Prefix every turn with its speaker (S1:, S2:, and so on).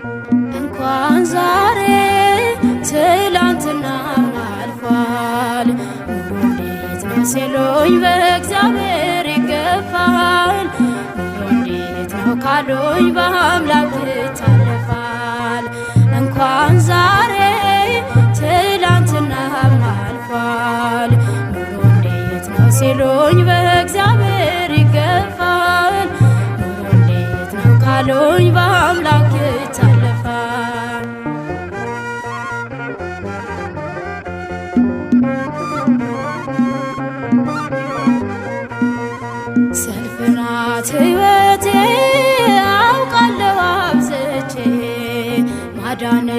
S1: እንኳን ዛሬ ትላንትና አልፏል። ኑሮ እንዴት ነው ሲሉኝ በእግዚአብሔር ይገፋል። ኑሮ እንዴት ነው ካሉኝ በአምላክ ይታለፋል። እንኳን ዛሬ ትላንትና አልፏል። ኑሮ እንዴት ነው ሲሉኝ በእግዚአብሔር ይገፋል። ኑሮ እንዴት ነው ካሉኝ በአምላክ ይታለፋል። ሰልፍ ናት ሕይወቴ አውቃለሁ አብዝቼ ማዳን